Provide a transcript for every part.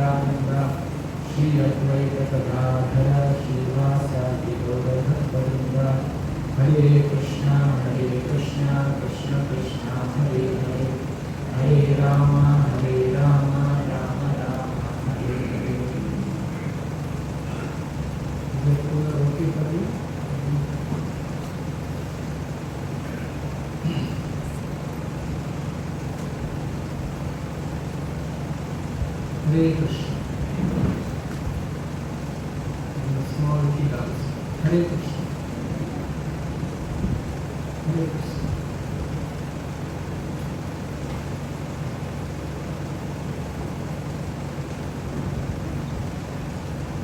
Nityananda Shri Advaita Gadadhara Srivasadi Gaurabharinda Hare Krishna Krishna Krishna Hare Hare Hare Rama Rama Rama Hare Hare. Is that okay for you? Hare Krishna. Small kid also. Hare Krishna. Hare Krishna.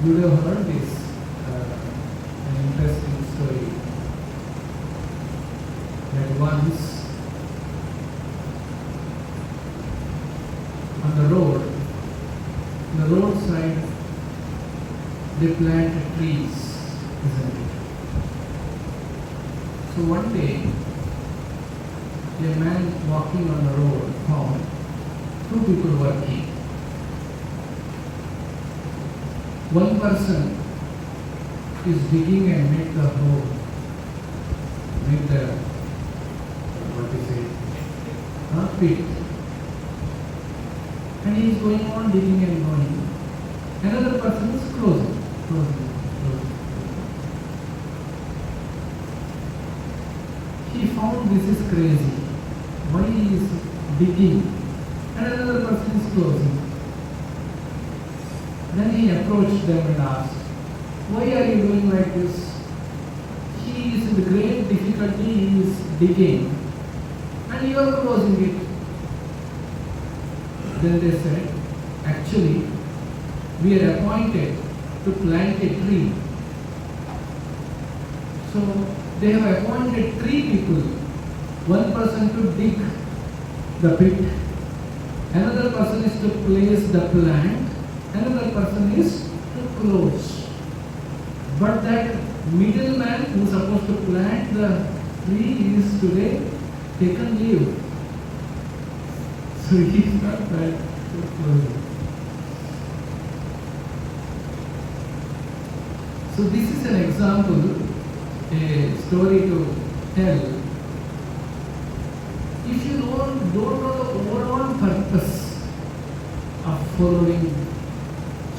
You have heard this an interesting story that once on the roadside they planted trees, isn't it? So one day a man walking on the road found two people working. One person is digging and make the hole, make the, what is it, pit. And he is going on digging and going. Another person is closing. He found this is crazy. Why he is digging and another person is closing. Then he approached them and asked, why are you doing like this? He is in great difficulty, he is digging and you are closing it. Then they said, actually, we are appointed to plant a tree. So they have appointed 3 people. One person to dig the pit, another person is to place the plant, another person is to close. But that middleman who is supposed to plant the tree is today taken leave. So he is not right to close it. So this is an example, a story to tell. If you don't know the overall purpose of following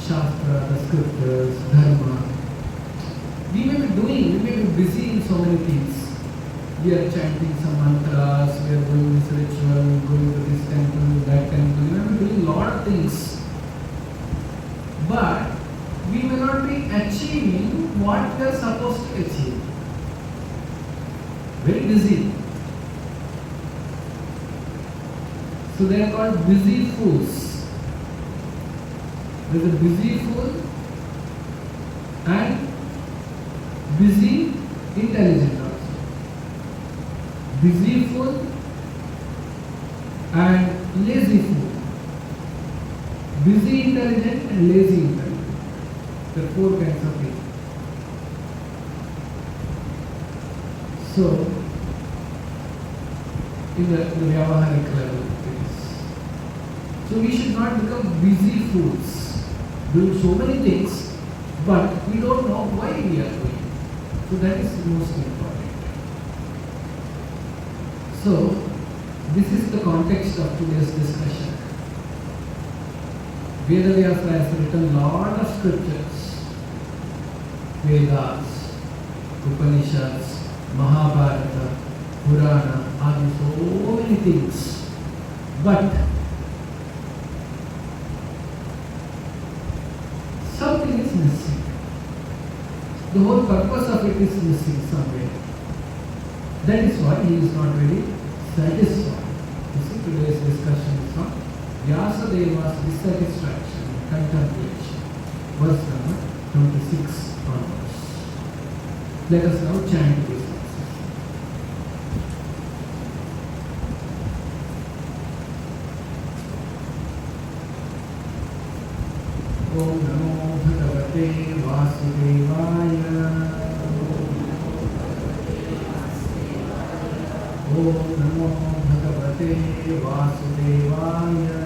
Shastra, the scriptures, Dharma, we may be busy in so many things. We are chanting some mantras, we are doing this ritual, going to this temple, that temple, we may be doing a lot of things. But we may not be achieving what we are supposed to achieve. Very busy. So they are called busy fools. There is a busy fool and busy intelligent also. Busy fool and lazy fool. Busy intelligent and lazy intelligent. There are 4 kinds of people. So, in the Vyavaharic level, it is. So we should not become busy fools, doing so many things, but we don't know why we are doing it. So that is most important. So, this is the context of today's discussion. Vedavyasa has written a lot of scriptures, Vedas, Upanishads, Mahabharata, Purana, and so many things. But something is missing. The whole purpose of it is missing somewhere. That is why he is not really satisfied. You see, today's discussion is on Vyasadeva's dissatisfaction and contemplation. Verse number 26 onwards. Let us now chant this verse. Om Namo Bhagavate Vasudevaya. Om Namo Bhagavate Vasudevaya.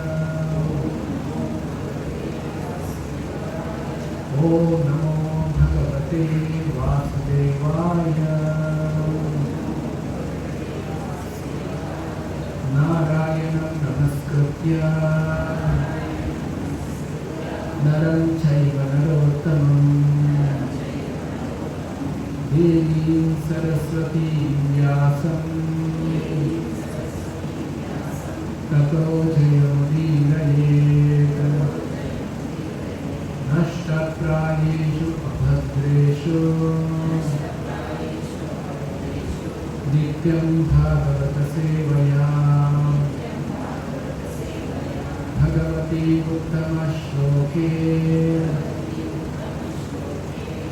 Namo Bhagavate Vasudevaya. Narayanam Namaskritya Naram Chaiva Narottamam Devim Saraswati Vyasam Tato Jayodiraye Nashtaprayeshu Abhadreshu Nityam Bhagavata Sevaya Bhagavati Uttama Shloke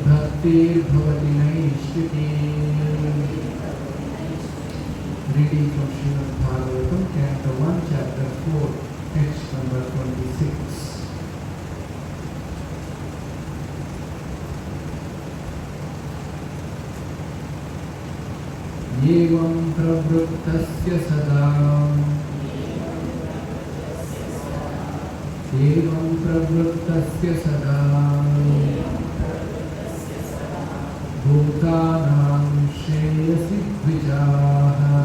Bhakti Bhavati Naishviti. Reading from Srimad Bhagavatam, Canto 1, Chapter 4, text number 26. Evam pravrittasya sada Evam pravrittasya sada Bhutanam shreyasi dvijaha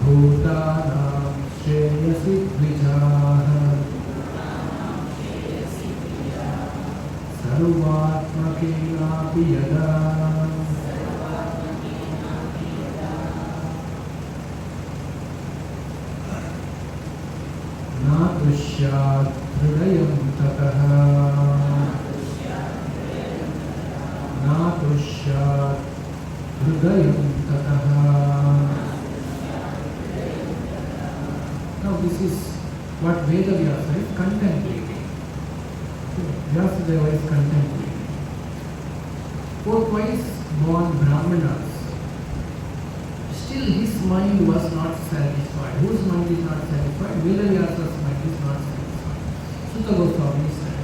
Bhutanam shreyasi dvijaha Sarvatmakenapi yada Natushyat hridayam tataha Natushyat hridayam tataha. Now this is what Vedavyasa is contemplating. Vyasadeva is contemplating. For twice born Brahmanas, still his mind was not satisfied. Whose mind is not satisfied? Vedavyasa's mind is not satisfied. Sutta Goswami said,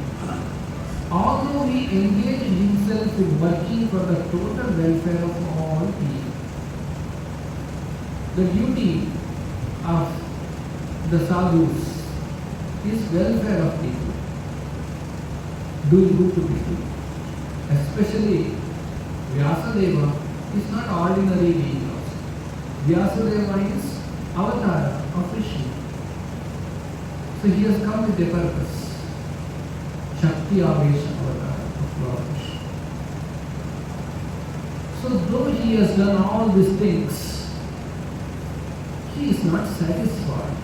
although he engaged himself in working for the total welfare of all people, the duty of the sadhus is welfare of people, doing good to people. Especially Vyasadeva is not ordinary being. Vyasadeva is avatara of Rishi. So he has come with a purpose. Shakti Avesha avatara of Lord Rishi. So though he has done all these things, he is not satisfied.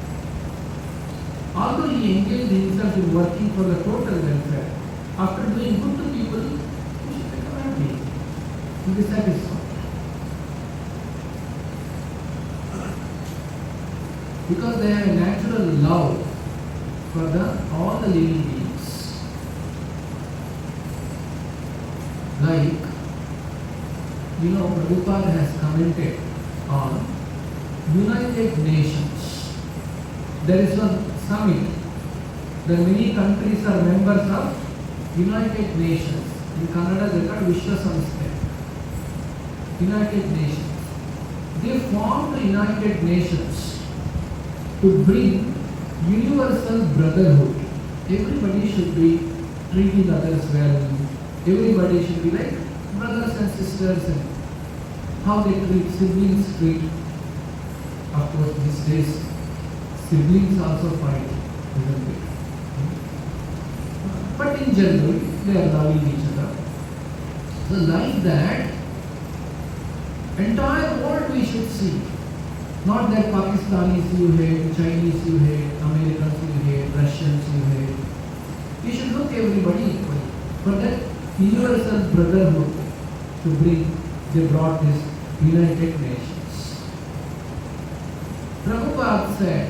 Although he engaged himself in working for the total welfare, after doing good to people, he should become happy. He will be satisfied. Because they have a natural love for all the living beings. Like, Prabhupada has commented on United Nations. There is one summit. The many countries are members of United Nations. In Kannada they are called Vishwa Samstha. United Nations. They formed the United Nations to bring universal brotherhood. Everybody should be treating others well. Everybody should be like brothers and sisters, and how they treat siblings treat. Of course, these days siblings also fight, isn't it? But in general, they are loving each other. So like that, entire world we should see. Not that Pakistanis you hate, Chinese you hate, Americans you hate, Russians you hate. You should look everybody equally. For that universal brotherhood to bring, they brought this United Nations. Prabhupada said,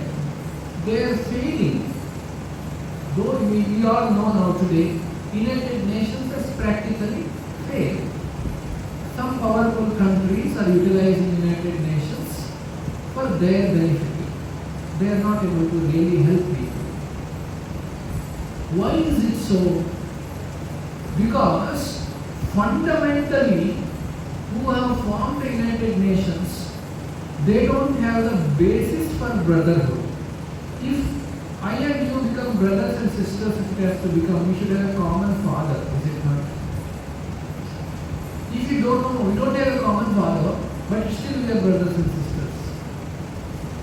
they are failing. Though we all know now today, United Nations has practically failed. Some powerful countries are utilizing United Nations for their benefit. They are not able to really help people. Why is it so? Because fundamentally, who have formed the United Nations, they don't have the basis for brotherhood. If I and you become brothers and sisters if it has to become. We should have a common father, is it not? If you don't know, we don't have a common father, but still we are brothers and sisters.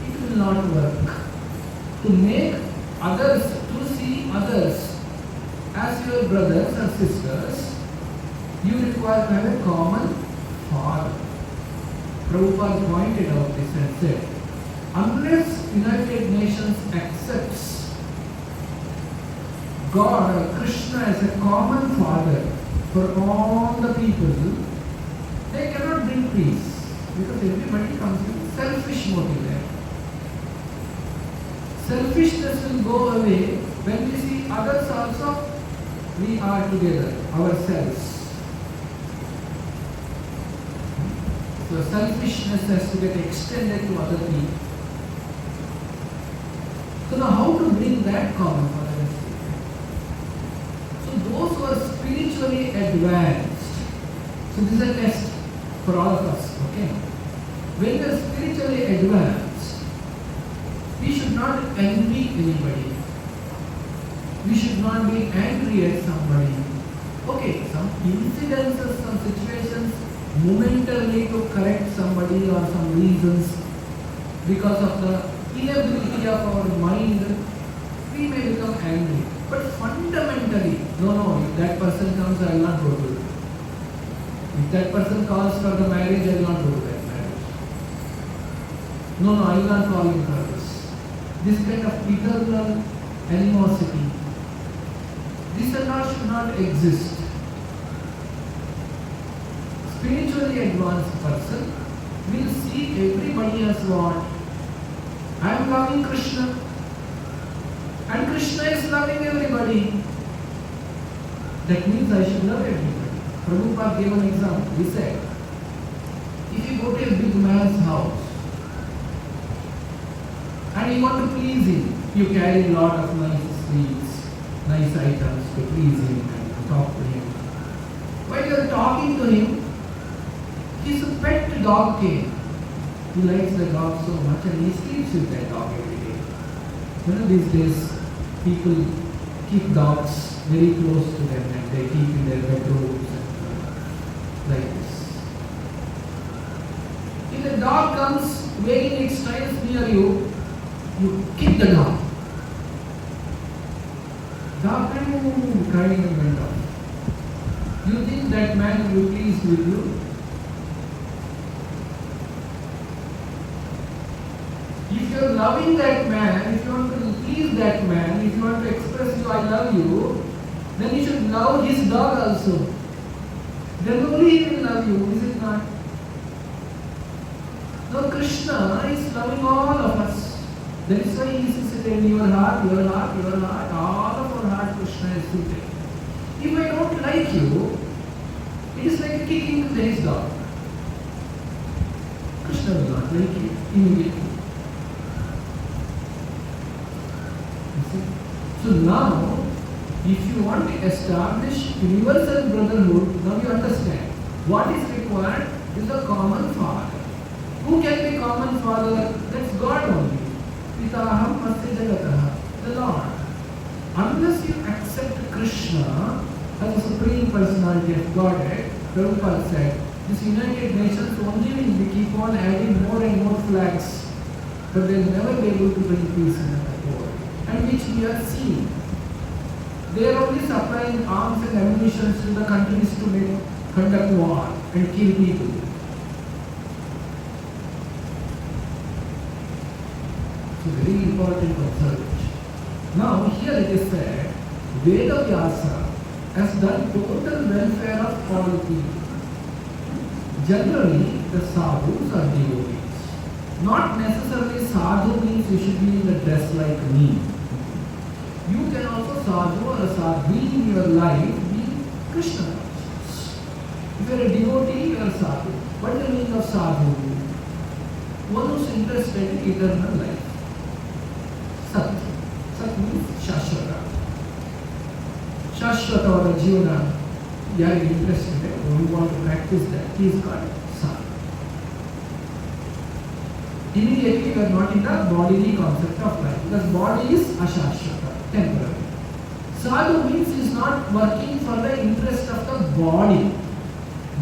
It will not work. To make others, to see others as your brothers and sisters, you require to have a common father. Prabhupada pointed out this and said, unless United Nations accepts God or Krishna as a common father for all the people, they cannot bring peace, because everybody comes with selfish motive there. Selfishness will go away when we see others also, we are together, ourselves. So selfishness has to get extended to other people. So now how to bring that common father? So those who are spiritually advanced, so this is a test for all of us, okay? When we are spiritually advanced, we should not envy anybody. We should not be angry at somebody. Okay, some incidences, some situations, momentarily to correct somebody or some reasons, because of the inability of our mind, we may become angry. But fundamentally, no, if that person comes, I will not go to it. If that person calls for the marriage, I will not go to that marriage. No, I will not call him for this. This kind of eternal animosity, this and all should not exist. Spiritually advanced person will see everybody as what? I am loving Krishna, and Krishna is loving everybody. That means I should love everybody. Prabhupada gave an example. He said, if you go to a big man's house and you want to please him, you carry a lot of nice sweets, nice items to please him and talk to him. While you are talking to him, his pet dog came. He likes the dog so much and he sleeps with that dog every day. You know, these days people keep dogs very close to them and they keep in their bedrooms and like this. If the dog comes wagging its tails near you, you kick the dog. Dog crying and went off. You think that man will be pleased with you? If you are loving that man, if you want to please that man, if you want to express you, I love you, then you should love his dog also. Then only he will love you, is it not? Now Krishna is loving all of us. That is why he is seated in your heart, your heart, your heart, all of our heart Krishna is seated. If I don't like you, it is like kicking his dog. Krishna will not like you immediately. So now, if you want to establish universal brotherhood, now you understand what is required is a common father. Who can be common father? That's God only. Pitaham Masya Jagataha, the Lord. Unless you accept Krishna as a supreme personality of Godhead, Prabhupada said, this United Nations only will keep on adding more and more flags, but they will never be able to bring peace in the world. And which we are seeing. They are only supplying arms and ammunition to the countries to conduct war and kill people. So very important observation. Now here it is said, Vedavyasa has done total welfare of all people. Generally, the sadhus are devotees. Not necessarily sadhu means you should be in the dress like me. You can also sadhu or a sadhu in your life be Krishna conscious. If you are a devotee, you are sadhu. What is the meaning of sadhu? One who is interested in eternal life. Sat. Sat means Shashwata. Shashwata or Jivana. You are interested in, you want to practice that. He is called sadhu. immediately you are not in the bodily concept of life, because body is ashashvata, temporary. Sadhu means he is not working for the interest of the body.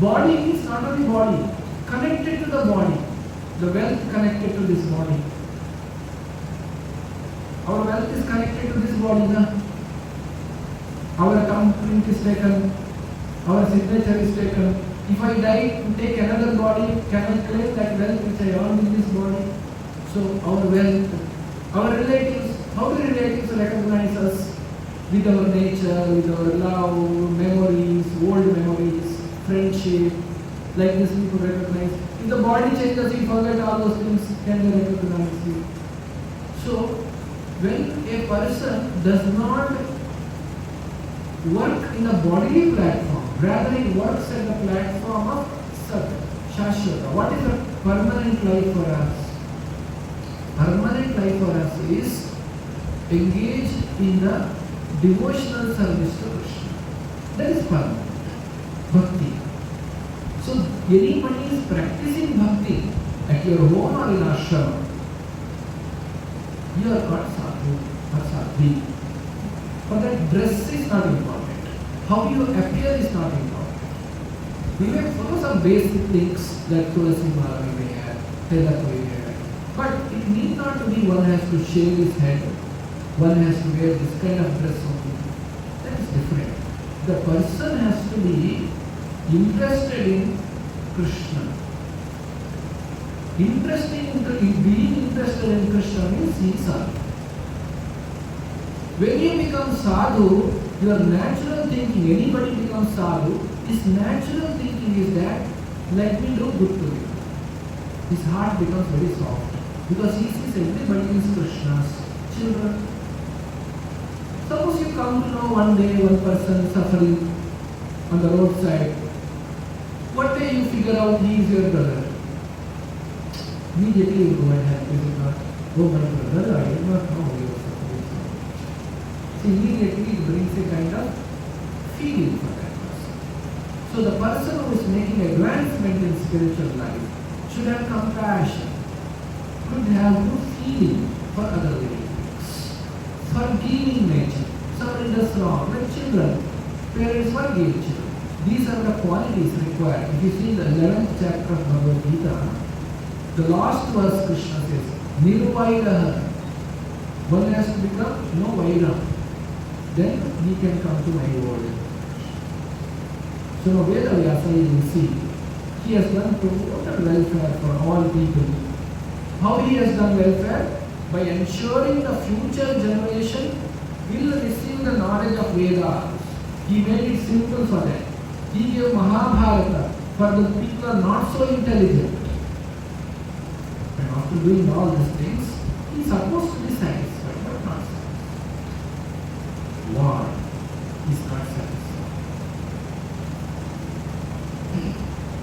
Body means not only body, connected to the body, the wealth connected to this body. Our wealth is connected to this body, na? Our thumbprint is taken, our signature is taken. If I die to take another body, can I claim that wealth which I earned in this body? So our wealth, our relatives, how do relatives recognize us? With our nature, with our love, memories, old memories, friendship, like this people recognize. If the body changes, you forget all those things, can they recognize you? So, when a person does not work in a bodily platform, rather it works at the platform of Sat, Shashvata. What is a permanent life for us? Permanent life for us is engage in the devotional service to Krishna. That is permanent. Bhakti. So, anybody is practicing bhakti at your home or in ashram, you are called sadhu or sadhi. For that, dress is not important. How you appear is not important. We may follow some basic things that Tulasi Mala we may have, Tilak we may have. But it need not to be one has to shave his head, one has to wear this kind of dress only. That is different. The person has to be interested in Krishna. Being interested in Krishna means he is sadhu. When you become sadhu, your natural thinking, anybody becomes sadhu, his natural thinking is that, let me do good to you. His heart becomes very soft, because he sees everybody is Krishna's children. Suppose you come to know one day one person suffering on the roadside. What day you figure out he is your brother? Immediately you go and help him. Oh, my brother, I do not know you are suffering. So immediately it brings a kind of feeling for that person. So the person who is making advancement in spiritual life should have compassion, should have good feeling for other living beings, forgiving nature. Somebody does wrong, like children, parents forgive children. These are the qualities required. If you see the 11th chapter of Bhagavad Gita, the last verse Krishna says, Nirvairaha. One has to become no vaira. Then he can come to my world. So now Vedavyasa, you will see, he has done total welfare for all people. How he has done welfare? By ensuring the future generation will receive the knowledge of Vedas. He made it simple for them. He gave Mahabharata for the people who are not so intelligent. And after doing all these things, he is supposed to be satisfied, but not satisfied. Lord is not satisfied.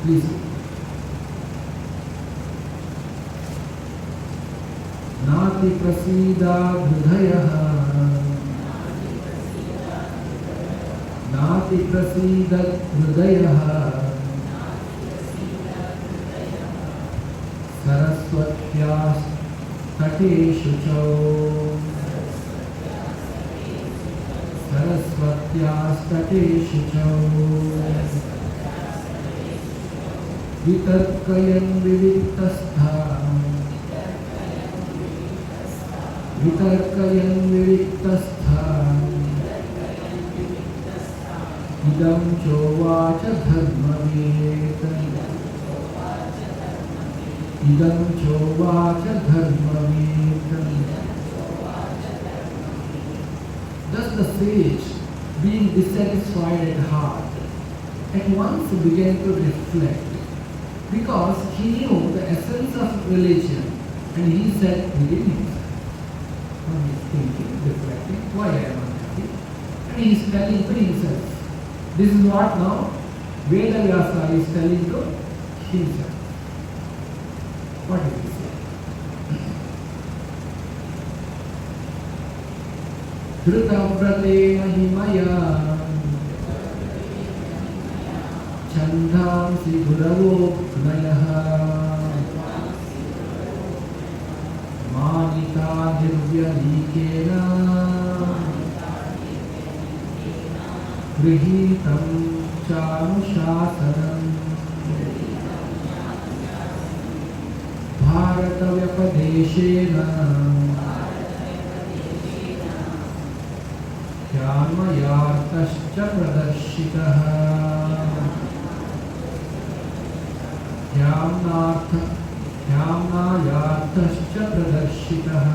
Please. Nati prasida hridayah. Nati prasida hridayah. Saraswatyas tateshu chau. Saraswatyas tateshu chau. Vitarkayan viviktastha. Vitarkayan viviktastha. Idam chovacha dharmavet. Idam chovacha dharmavet. Thus the sage, being dissatisfied at heart, at once began to reflect, because he knew the essence of religion, and he said within himself, he is thinking, reflecting, why I am unhappy, and he is telling to himself. This is what now Vedavyasa is telling to himself. What is he saying? Dhrutavratena himaya chandhamsi guravo gnayah मानिता निर्व्यलीकेन गृहीतं चानुशासनम् भारतव्यपदेशेन ध्यानमयार्थश्च प्रदर्शितः ध्यानायार्थश्च प्रदर्शितः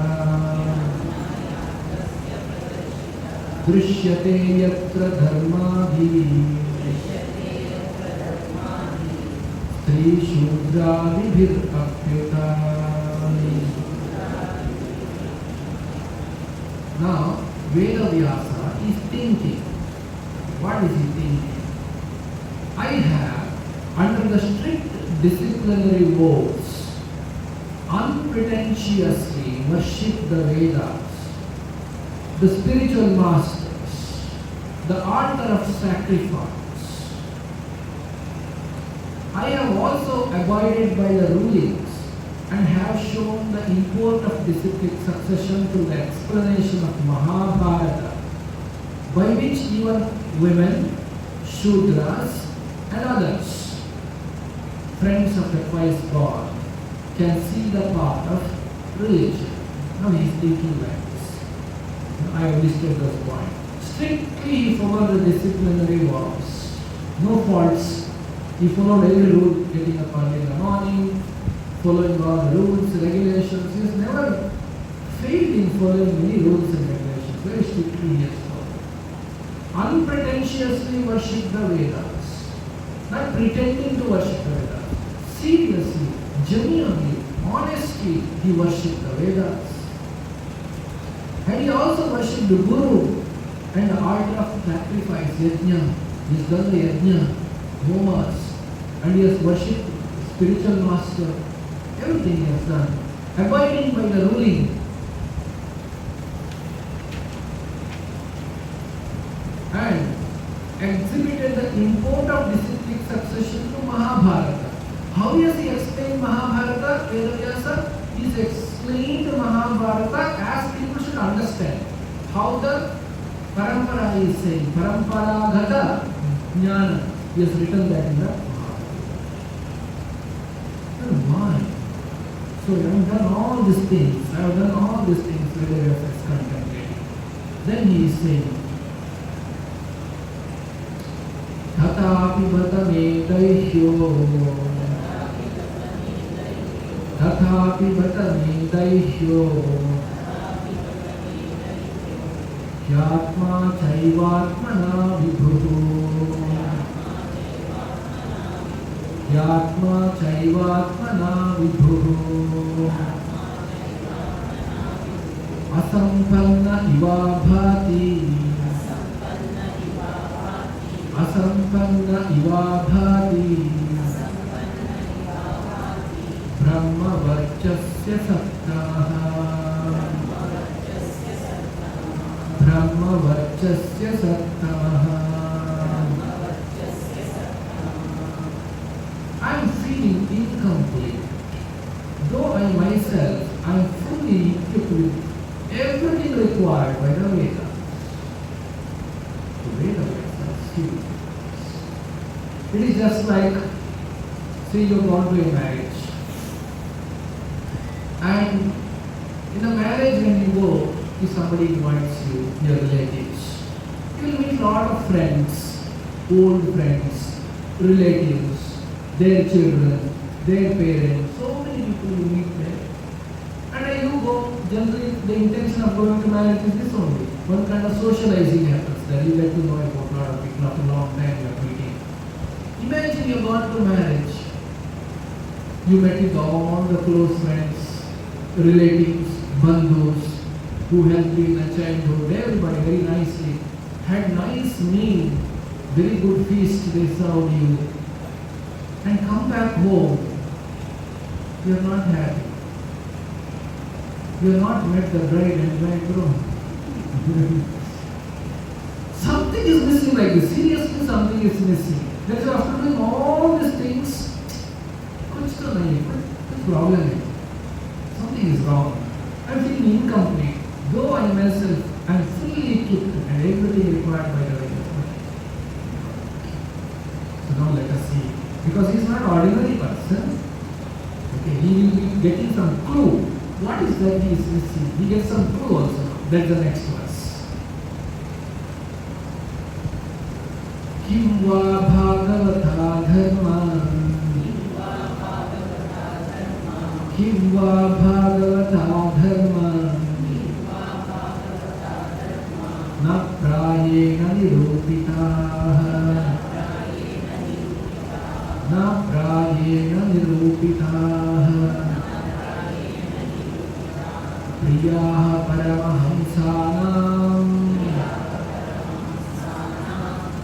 दृश्यते यत्र धर्मादिः स्त्रीशूद्रादिभिरप्युता. Now Vedavyasa is thinking. What is he thinking? I have, under the strict disciplinary vows, unpretentiously worshipped the Vedas, the spiritual masters, the altar of sacrifice. I have also abided by the rulings and have shown the import of disciplic succession through the explanation of Mahabharata, by which even women, Shudras and others, friends of the twice born, can see the path of religion. Now he is thinking like this. I have listed those points. Strictly he followed the disciplinary vows. No faults. He followed every rule, getting up early in the morning, following all the rules, regulations. He has never failed in following many rules and regulations. Very strictly he has followed. Unpretentiously worship the Vedas. Not pretending to worship the Vedas. Seriously, genuinely, honestly, he worshipped the Vedas. And he also worshipped the Guru and the altar of sacrifice, Yajna. He has done the Yajna, homas, and he has worshipped spiritual master. Everything he has done. Abiding by the ruling. And exhibited the import of disciplic succession to Mahabharata. How has he explained Mahabharata, Vedavyasa? He has explained Mahabharata as people should understand. How the Parampara is saying, Paramparagata Jnana. He has written that in the Mahabharata. Why? So I have done all these things. Vedavyasa is contemplating. Then he is saying, Tatapi batame daihyo Tatapi batame daihyo Yatma chaivatmana vibhutu Yatma chaivatmana vibhutu Asampanna iva bhati Asampanna iva bhati Brahma varchasya sattaha Brahma varchasya sattaha. I am feeling incomplete. Though I myself am fully equipped with everything required by the Vedas. The Vedavyasa is huge. It is just like, say you have gone to a marriage. And in a marriage when you go, if somebody invites you, your relatives, you will meet a lot of friends, old friends, relatives, their children, their parents, so many people you meet there. And when you go, generally the intention of going to marriage is this only. One kind of socializing happens there. You get to know about a lot of people after a long time you are meeting. Imagine you have gone to marriage. You met with all the close friends, relatives, bandhus, who helped you in the childhood, everybody very nicely. Had nice meal, very good feast they served you. And come back home, you are not happy. You have not met the bride and bridegroom. Something is missing like this. Seriously, something is missing. That is after doing all these things, कुछ तो नहीं है, कुछ problem है. Something is wrong. I I'm feeling incomplete. Though I myself am fully equipped and everything required by the way. So now let us see. Because he is not an ordinary person. Okay, he will be getting some clue. What is that he is missing? He gets some clue also. That's the next verse. Kim va bhagavata dharma. Kim va bhagavata dharma. Na prayena nirupitaha. Na prayena nirupitaha. Priyaha paramahamsanam.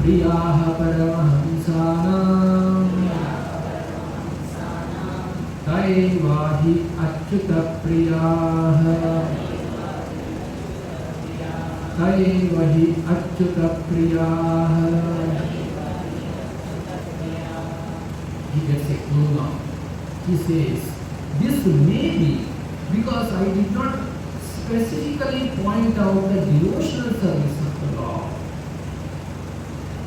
Priyaha paramahamsanam. Taivahi achyuta priyaha. Taivahi achyuta priyaha. He gets a clue now. He says, this may be because I did not specifically point out the devotional service of the Lord,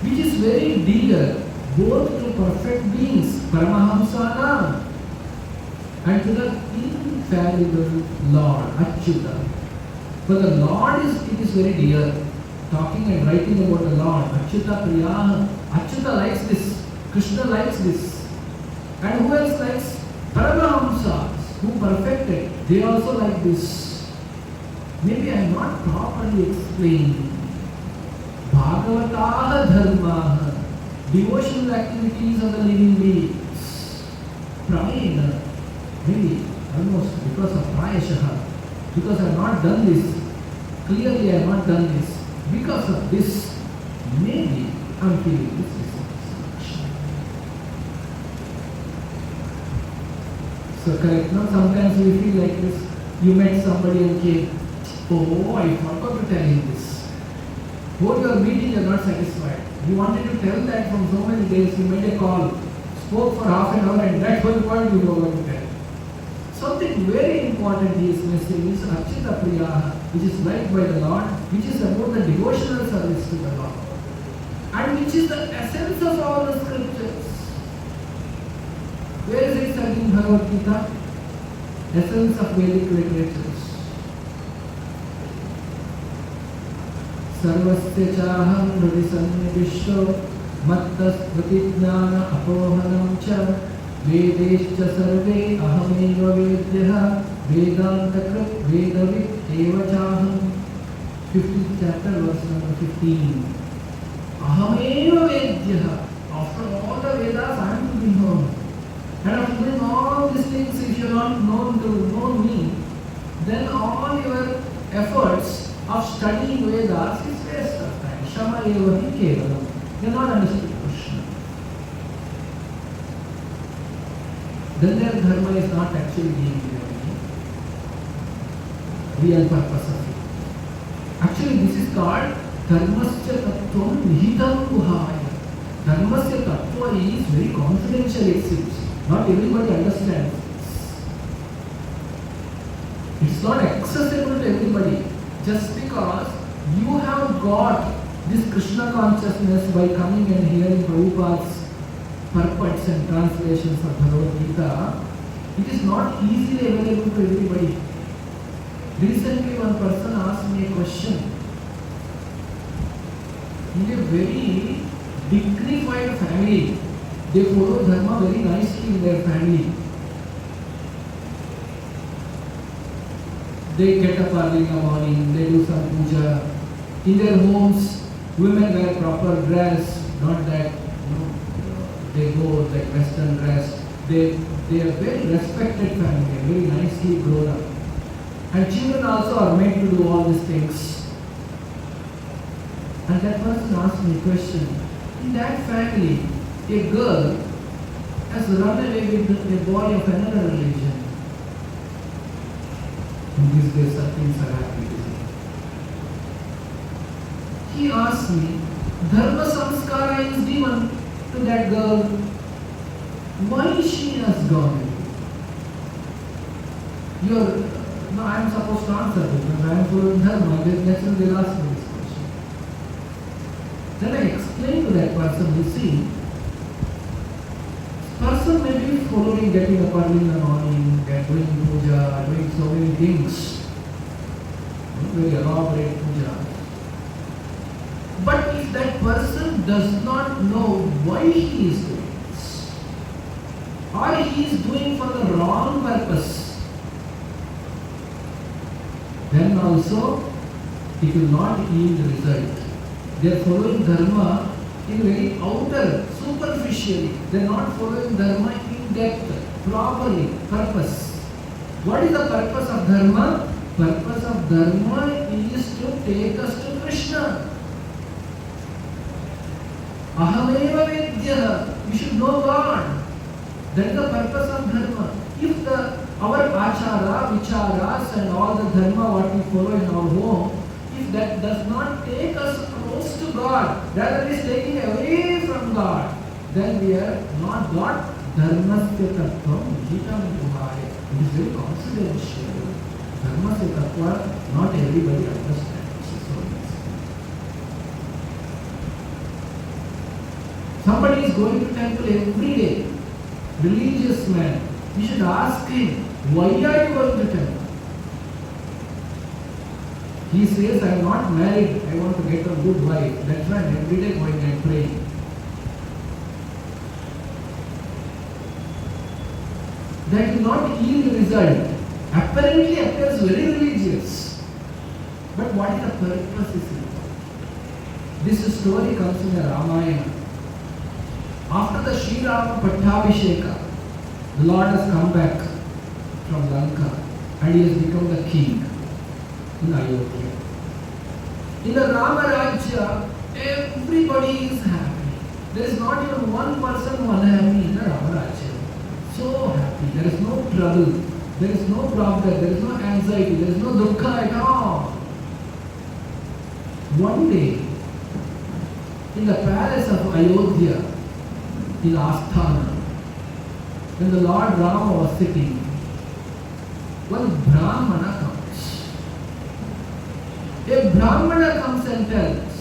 which is very dear both to perfect beings, Paramahamsana, and to the infallible Lord, Achyuta. For the Lord it is very dear. Talking and writing about the Lord, Achyuta Priyaha. Achyuta likes this, Krishna likes this. And who else likes? Paramahamsas, who perfected, they also like this. Maybe I am not properly explaining. Bhagavataha dharmaha, devotional activities of the living beings. Prayena, maybe almost because of prayashaha, because I have not done this. Clearly I have not done this. Because of this, maybe I am feeling this. So correct, now sometimes we feel like this. You met somebody and came, oh, I forgot to tell him this. Whole your meeting, you are not satisfied. You wanted to tell that from so many days, you made a call, spoke for half an hour, and that one point you were going to tell. Something very important he is missing is Achyuta Priyaha, which is liked by the Lord, which is about the devotional service to the Lord, and which is the essence of all the scriptures. Where is it said in Bhagavad Gita? Essence of Vedic literatures. Sarvasya chaham hridisannivishto mattas pratijnana apohanam cha vedescha sarve ahameva vedyaha vedanta krit vedavit eva chaham. 15th chapter verse number 15. Ahameva vedyaha. After all the Vedas I am to be known. And after doing all these things, if you are not known to know me, then all your efforts of studying Vedas is waste of time. Shama eva hi kevalam. You are not understood Krishna. Then their dharma is not actually being the real purpose of it. Actually, this is called dharmasya tattvam nihitam guhaya. Dharmasya tattva is very confidential, it seems. Not everybody understands. It's not accessible to everybody. Just because you have got this Krishna consciousness by coming and hearing Prabhupada's purports and translations of Bhagavad Gita, it is not easily available to everybody. Recently one person asked me a question. In a very dignified family, they follow dharma very nicely in their family. They get up early in the morning, they do some puja. In their homes, women wear proper dress, not that they go like western dress. They are very respected family, very nicely grown up. And children also are made to do all these things. And that person asked me a question. In that family, a girl has run away with a boy of another religion. In these days, such things are happening. He asked me, Dharma Samskara is given to that girl. Why she has gone? I am supposed supposed to answer because I am following dharma. That's when they'll ask me this question. Then I explain to that person, you see, person may be following, getting up early in the morning, doing puja, doing so many things, very elaborate puja. But if that person does not know why he is doing this, or he is doing for the wrong purpose, then also it will not yield result. They are following dharma in very outer, superficially. They are not following dharma in depth, properly, purpose. What is the purpose of dharma? Purpose of dharma is to take us to Krishna. Ahameva Vedyah. We should know God. That is the purpose of dharma. If our achara, vicharas and all the dharma what we follow in our home, if that does not take us close to God, rather it is taking away from God, then we are not got dharmasya tattvam hitam duhaya. It is very confidential. Dharmasya tattva, not everybody understands. Somebody is going to temple every day, religious man. You should ask him, why are you going to temple? He says, I am not married, I want to get a good wife. That's why I am every day going and praying. That will not yield result. Apparently appears very religious. But what is the purpose is it? This story comes in the Ramayana. After the Sri Rama Pattabhisheka, the Lord has come back from Lanka and he has become the king in Ayodhya. In the Rama Rajya, everybody is happy. There is not even one person who is unhappy in the Rama Rajya. So happy. There is no trouble. There is no problem. There is no anxiety. There is no dukkha at all. One day, in the palace of Ayodhya, in Asthana, when the Lord Rama was sitting, one Brahmana comes. A Brahmana comes and tells,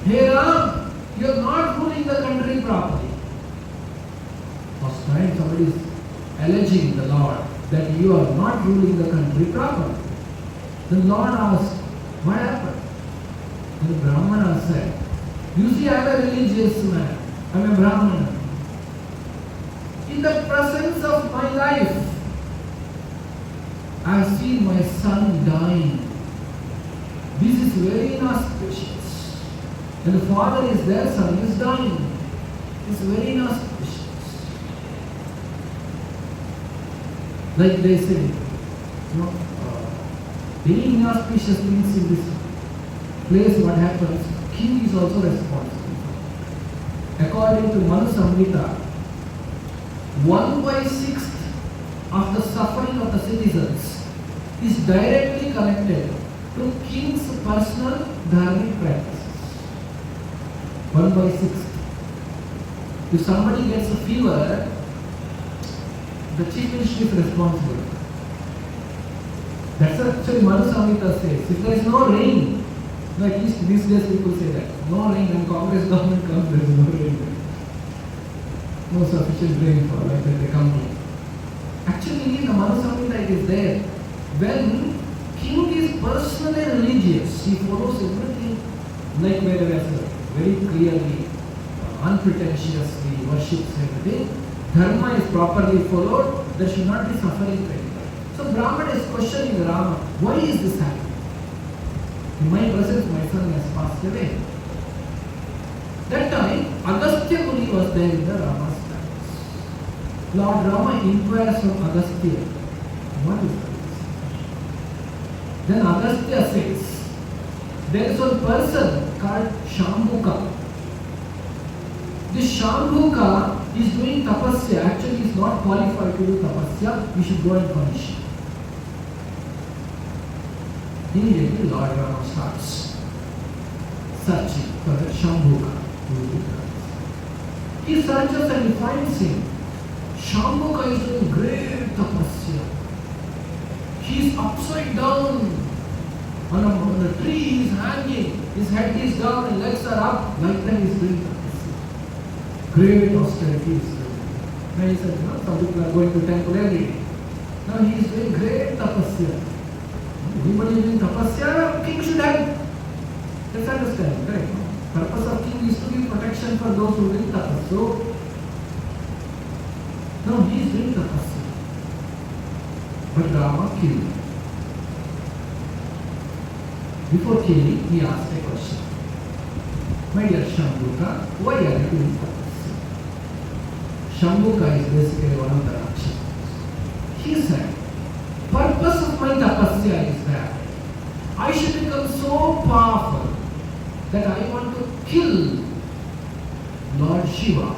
Hey Ram, you are not ruling the country properly. First time somebody is alleging the Lord that you are not ruling the country properly. The Lord asked, what happened? And the Brahmana said, you see, I am a religious man. I am a Brahmana. In the presence of my life, I have seen my son dying. This is very inauspicious. And the father is there, son is dying. It's very inauspicious. Like they say, very inauspicious things in this place, what happens? King is also responsible. According to Manu Samhita, 1/6 of the suffering of the citizens is directly connected to king's personal dharmic practices. 1/6. If somebody gets a fever, the chief minister is responsible. That's actually Manu Samhita says. If there is no rain, at least these days people say that. No rain, and Congress government comes, there is no rain. No sufficient rainfall, like that they complain. Actually, in the Manu Samhita it is there. When king is personally religious, he follows everything like Vedavyasa, very clearly, unpretentiously, worships everything. Dharma is properly followed, there should not be suffering to anybody. So Brahmana is questioning Rama, why is this happening? In my presence, my son has passed away. That time, Agastya Muni was there in the Rama's palace. Lord Rama inquires from Agastya, what is this? Then Agastya says, there is one person called Shambhuka. This Shambhuka is doing tapasya. Actually, he is not qualified to do tapasya. We should go and punish him. Immediately, Lord Rama starts searching for the Shambhuka. He searches and he finds him. Shambhuka is doing great tapasya. He is upside down. On a tree he is hanging. His head is down and legs are up. Like that he is doing tapasya. Great austerity is doing. Now he said, some people are going to temple every day. Now he is doing great tapasya. Everybody doing tapasya, king should have. Let's understand, correct? Purpose of king is to give protection for those who do tapasya. So, now he is doing tapasya. But Rama killed him. Before killing, he asked a question. My dear Shambhuka, why are you doing tapasya? Shambhuka is basically one of the Rakshasas. He said, purpose of my tapasya is that I should become so powerful that I want to kill Lord Shiva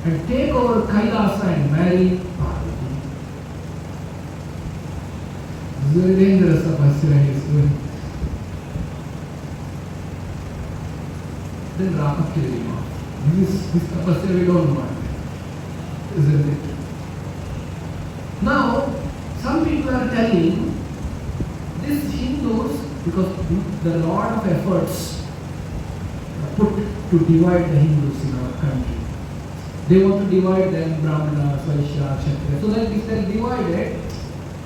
and take over Kailasa and marry Parvati. This is very dangerous tapasya he is doing. Then Rama killed him off. This tapasya we don't want, isn't it? Now, some people are telling these Hindus, because the lot of efforts are put to divide the Hindus in our country. They want to divide them, Brahmana, Vaishya, Kshatriya. So that if they are divided,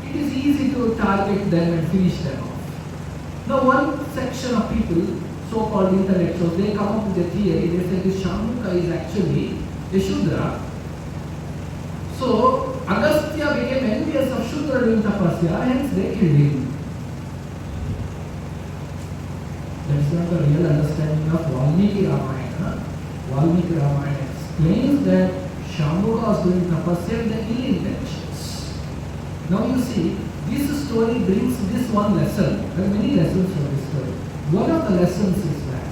it is easy to target them and finish them off. Now one section of people, so-called intellectuals, they come up with a theory. They say this Shambhuka is actually a Shudra. So Agastya became envious of Shudra doing tapasya, hence they killed him. That is not the real understanding of Valmiki Ramayana. Valmiki Ramayana explains that Shambhuka was doing tapasya with the ill intentions. Now you see, this story brings this one lesson. There are many lessons from this story. One of the lessons is that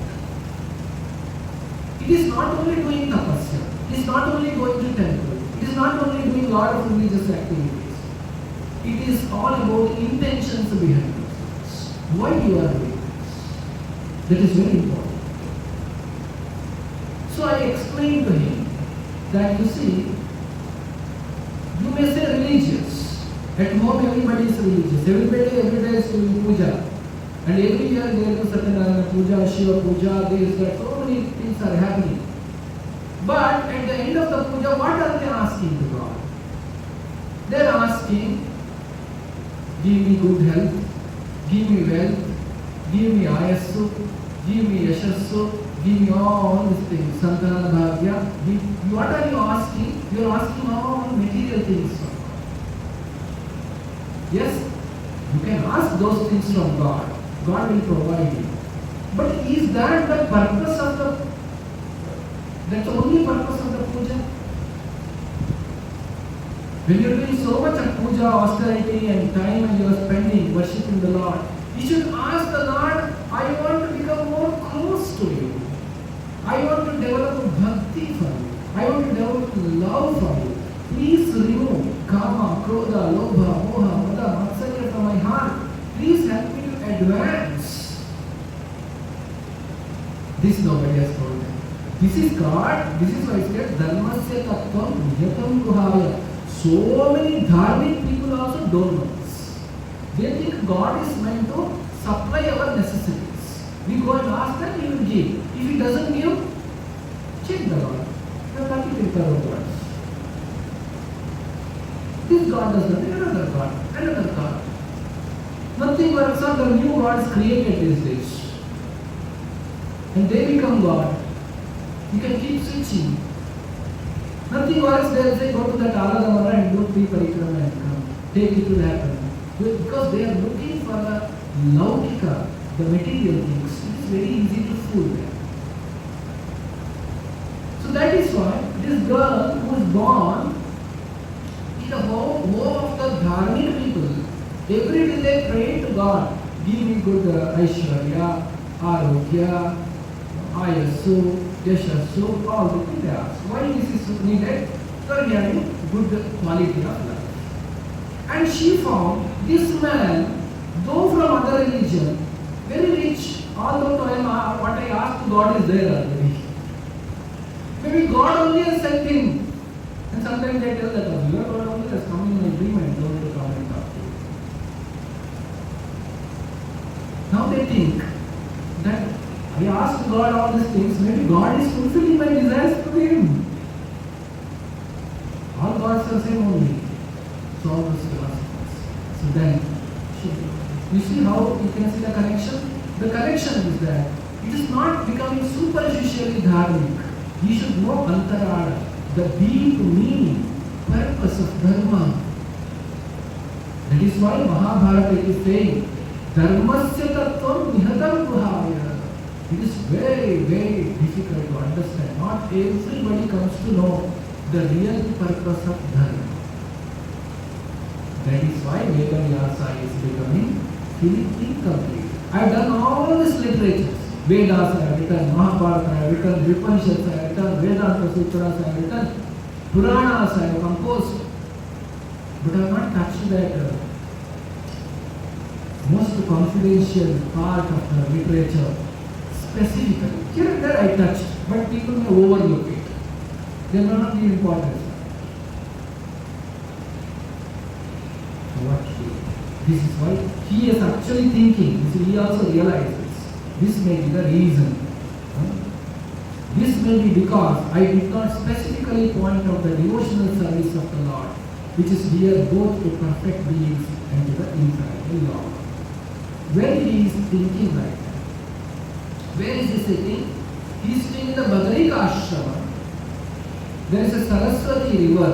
it is not only doing tapasya, it is not only going to temple, it is not only doing a lot of religious activities. It is all about intentions behind those. Why you are doing this? That is very important. So I explained to him that you see, you may say religious. At home everybody is religious. Every day is doing puja. And every year there is Satyanarayana puja, Shiva puja, this, that. So many things are happening. But at the end of the puja, what are they asking to God? They are asking, give me good health, give me wealth, give me ayassu, give me yashassu, give me all these things, santana bhagya. What are you asking? You are asking all material things from God. Yes, you can ask those things from God. God will provide you. But is that the purpose of that's the only purpose of the puja? When you are doing so much of puja, austerity and time and you are spending worshipping the Lord, you should ask the Lord, I want to become more close to you. I want to develop bhakti for you. I want to develop love for you. Please remove kama, krodha, lobha, moha, mada, matsarya from my heart. Please help me to advance. This nobody has told them. This is God. This is why it says dharmasya tattvam niyatam guhaya. So many dharmic people also don't know this. They think God is meant to supply our necessities. We go and ask that He will give. If He doesn't give, check the Lord. There are 30 gods. This God does not, another God. Nothing works out, the new gods created these days. And they become God. You can keep switching. Nothing works, they'll say go to that Aladamara and do 3 parikrama and come. Take it will happen. Because they are looking for the laukika, the material things. It is very easy to fool them. So that is why this girl who is born in the home of the dharmic people, every day they pray to God, give me good Aishwarya, Arogya, Ayassu, Yashassu, all the things they ask. Why this is needed? For having good quality of life. And she found this man, though from other religion, very rich, although what I asked to God is there already. Maybe God only has sent him. And sometimes they tell that, your God only has come in my dream and told me to come and talk to you. Now they think that I asked God all these things, maybe God is fulfilling my desires to Him. All gods are same only. So all those philosophers. So then, you see how you can see the connection? The connection is that it is not becoming superficially dharmic. You should know antarada, the deep meaning, purpose of dharma. That is why Mahabharata is saying, Dharmasya tattvam nihatam guhaya. It is very, very difficult to understand. Not everybody comes to know the real purpose of dharma. That is why Vedavyasa is becoming incomplete. I have done all these literatures. Vedas I have written, Mahabharata I have written, Upanishads I have written, Vedanta Sutras I have written, Puranas I have composed. But I have not touched that most confidential part of the literature specifically. Here and there I touched, but people may overlook it. They may not give importance. What this is why he is actually thinking. He also realizes this may be the reason. This may be because I did not specifically point out the devotional service of the Lord, which is dear both to perfect beings and to the infallible Lord. When he is thinking like that, where is he sitting? He is sitting in the Badarika Ashrama. There is a Saraswati river.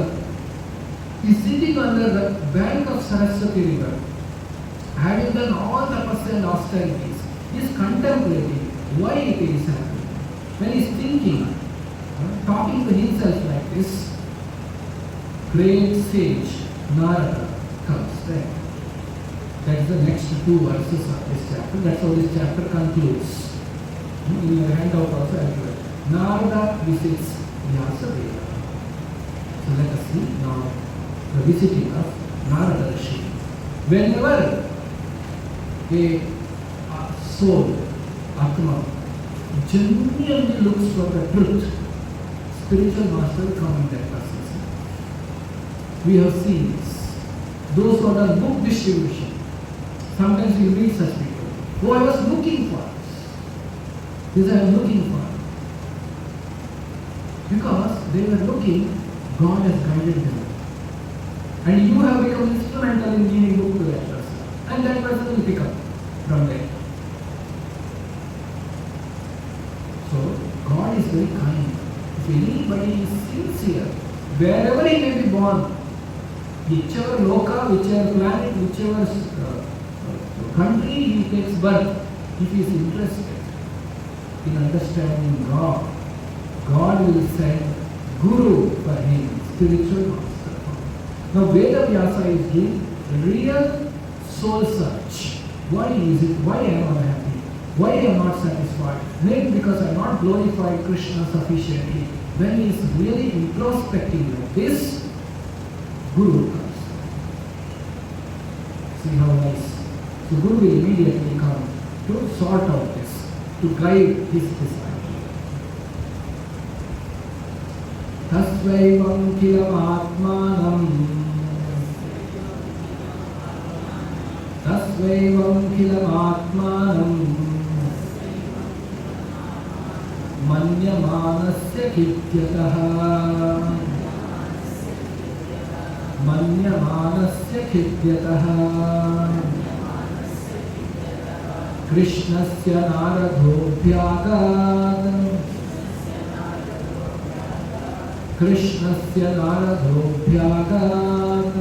He is sitting on the bank of Saraswati river, having done all tapasya and austerities. He is contemplating why it is happening. When he is thinking, talking to himself like this, great sage Narada comes there. That is the next two verses of this chapter. That's how this chapter concludes. In your handout also I have read. Narada visits Vyasadeva. So let us see now the visiting of Narada Rishi. Whenever a soul, Atma, genuinely looks for the truth, spiritual master will come in that person. We have seen this. Those who have done book distribution, sometimes we meet such people. Oh, I was looking for this. I am looking for. Because they were looking, God has guided them. And you have become instrumental in giving book to that person. And that person will pick up from there. So, God is very kind. If anybody is sincere, wherever he may be born, whichever loka, whichever planet, whichever country he takes birth, if he is interested in understanding God, God will send Guru for him, spiritual master. Now Vedavyasa is doing real soul search. Why is it? Why am I happy? Why am I not satisfied? Maybe because I am not glorified Krishna sufficiently. When he is really introspecting like this, Guru comes. See how nice. So Guru will immediately come to sort out this, to guide his disciple. Tasvaivam kilamatmanam Tasvaivam kilamatmanam Manyamanasya kityataha Manyamanasya kityataha Krishnasya naradhobhyagat Krishnasya naradhobhyagat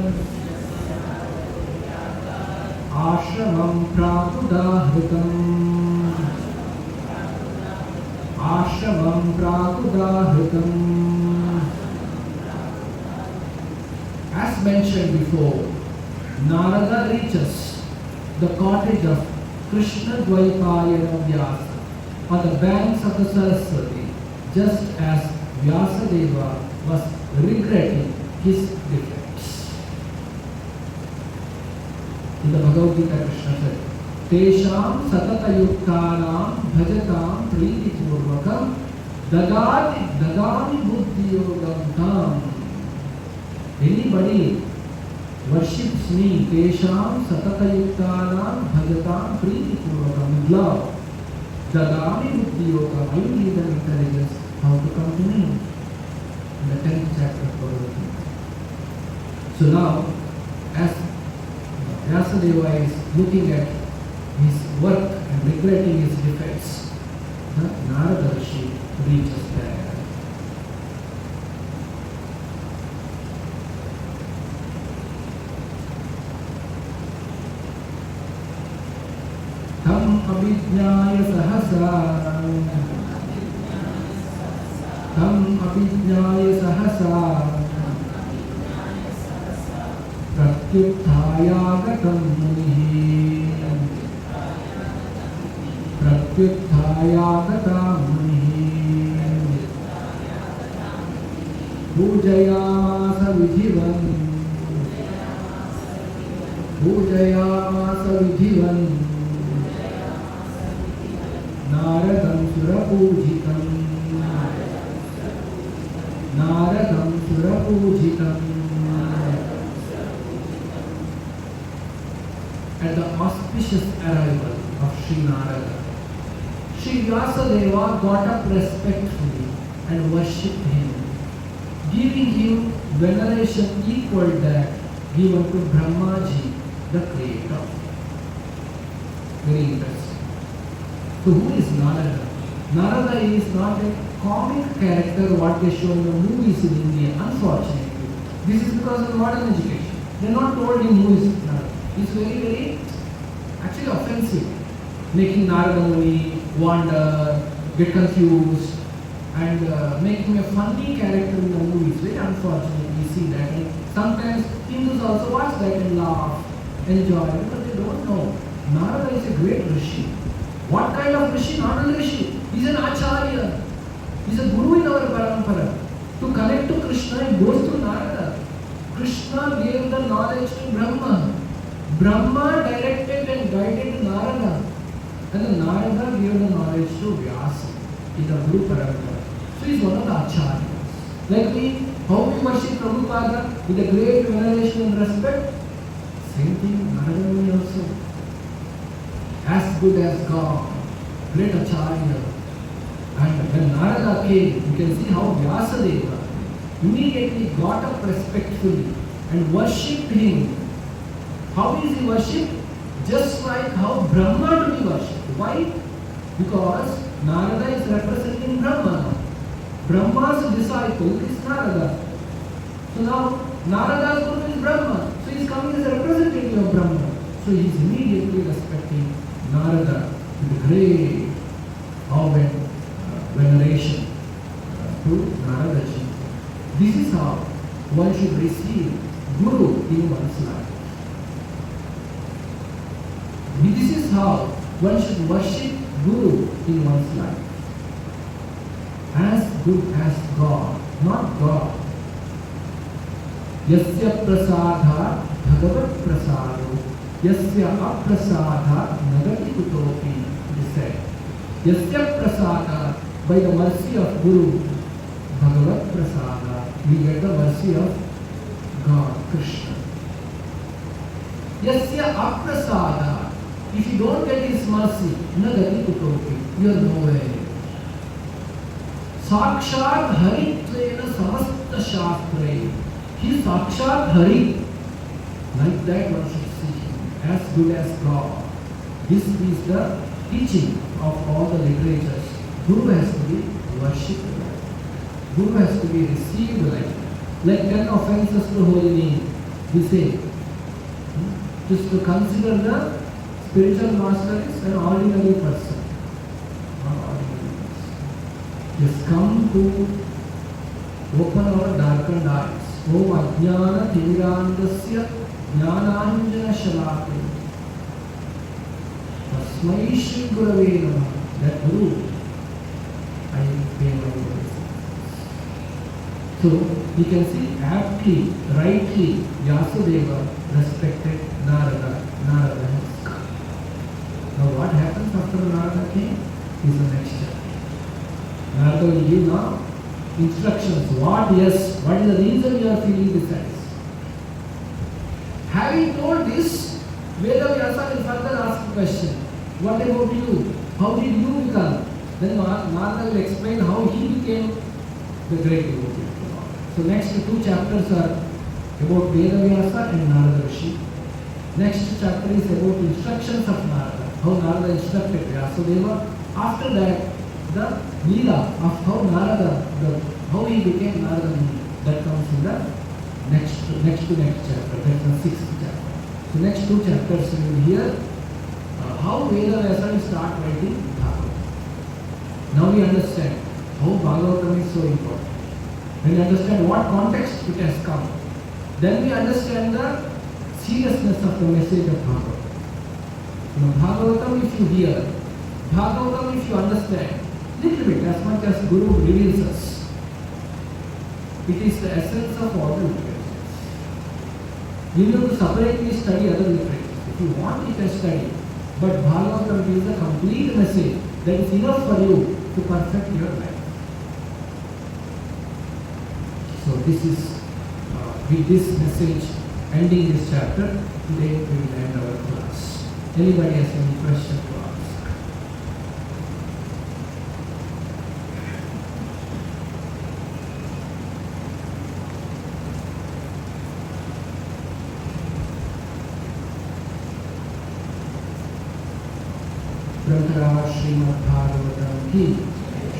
Ashramam prabudahritam Ashramam prabudahritam. As mentioned before, Narada reaches the cottage of Krishna Dvaipayana Vyasa on the banks of the Saraswati, just as Vyasadeva was regretting his defects. In the Bhagavad Gita, Krishna said, Tesham satatayuktanam bhajatam priti purvakam dadami buddhiyogam tam. Anybody worships me, Tesham satatayuktanam bhajatam priti purvakam. love. Dadami Buddhi Yoga, I will give them intelligence how to come to me. In the 10th chapter of Bhagavad Gita. So now, as Vyasadeva is looking at his work and regretting his defects, Narada Rishi reaches there. Tam abhijnaya sahasa Tam abhijnaya sahasa Pratyuthayagatam munihi Pratyuthayagatam munihi Pujayamasa vidhivan Pujayamasa vidhivan Naradam surapujitam Naradam surapujitam. At the auspicious arrival of Sri Narada, Sri Vyasadeva got up respectfully and worshipped him, giving him veneration equal that given to Brahmaji, the creator. Very interesting. So who is Narada? Narada is not a comic character what they show in the movies in India, unfortunately. This is because of modern education. They are not told him who is Narada. It's very actually offensive. Making Narada Muni wander, get confused, and making a funny character in the movies. Very unfortunate we see that. And sometimes Hindus also watch that and laugh, enjoy, because they don't know. Narada is a great Rishi. What kind of Rishi? Not a Rishi. He's an Acharya. He's a Guru in our Parampara. To connect to Krishna, it goes through Narada. Krishna gave the knowledge to Brahma. Brahma directed and guided Narada. And the Narada gave the knowledge to Vyasa in the Guru Parampara. So he is one of the Acharyas. Like we, how we worship Prabhupada with a great veneration and respect, same thing Narada Muni also. As good as God, great Acharya. And when Narada came, you can see how Vyasadeva immediately got up respectfully and worshipped him. How is he worshipped? Just like how Brahma to be worshipped. Why? Because Narada is representing Brahma. Brahma's disciple is Narada. So now Narada's Guru is Brahma. So he is coming as a representative of Brahma. So he is immediately respecting Narada with great awe and veneration to Naradaji. This is how one should receive Guru in one's life. This is how one should worship Guru in one's life. As good as God, not God. Yasya prasada bhagavat prasado, yasya aprasada nagati kutopi, it is said. Yasya prasada, by the mercy of Guru, bhagavat prasada, we get the mercy of God, Krishna. Yasya aprasada, if you don't get His mercy, nagati kutopi, you are nowhere. Sakshat haritvena samasta shastre. He is Sakshat Hari. Like that one should see Him, as good as God. This is the teaching of all the literatures. Guru has to be worshipped like that. Guru has to be received like that. Like 10 offenses to holy name. We say, just to consider the spiritual master is an ordinary person. Not ordinary person. Just come to open our darkened eyes. Om Ajnana Timirandasya Jnananjana Shalakri. Tasmai Shri Gurave Namaha. That Guru, I pay my voice. So, you can see aptly, rightly, Vyasadeva respected Narada. Narada has come. Now what happens after Narada came is the next chapter. Narada will give now instructions. What is the reason you are feeling dissatisfied? Having told this, Vedavyasa will further ask a question. What about you? How did you become? Then Narada will explain how he became the great devotee of the Lord. So next two chapters are about Vedavyasa and Narada Rishi. Next chapter is about instructions of Narada, how Narada instructed Vyasudeva. After that, the Leela of how Narada, how he became Narada Muni, that comes in the next chapter. That's the 6th chapter. So next two chapters you will hear how Vedavyasa will start writing Bhagavatam. Now we understand how Bhagavatam is so important. When we understand what context it has come, then we understand the seriousness of the message of Bhagavatam. Bhagavatam if you hear, Bhagavatam if you understand, little bit, as much as Guru reveals us, it is the essence of all the literatures. You have to separately study other literatures. If you want, you can study. But Bhagavatam gives a complete message that is enough for you to perfect your life. So this is, with this message, ending this chapter, today we will end our class. Anybody has any question to ask? Gunakara Srimad Bhagavatam ki,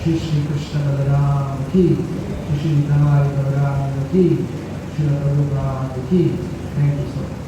Shri Shri Krishna Balaram ki, Shri Shri Nitaya Balaram ki, Shri Prabhupada ki. Thank you so much.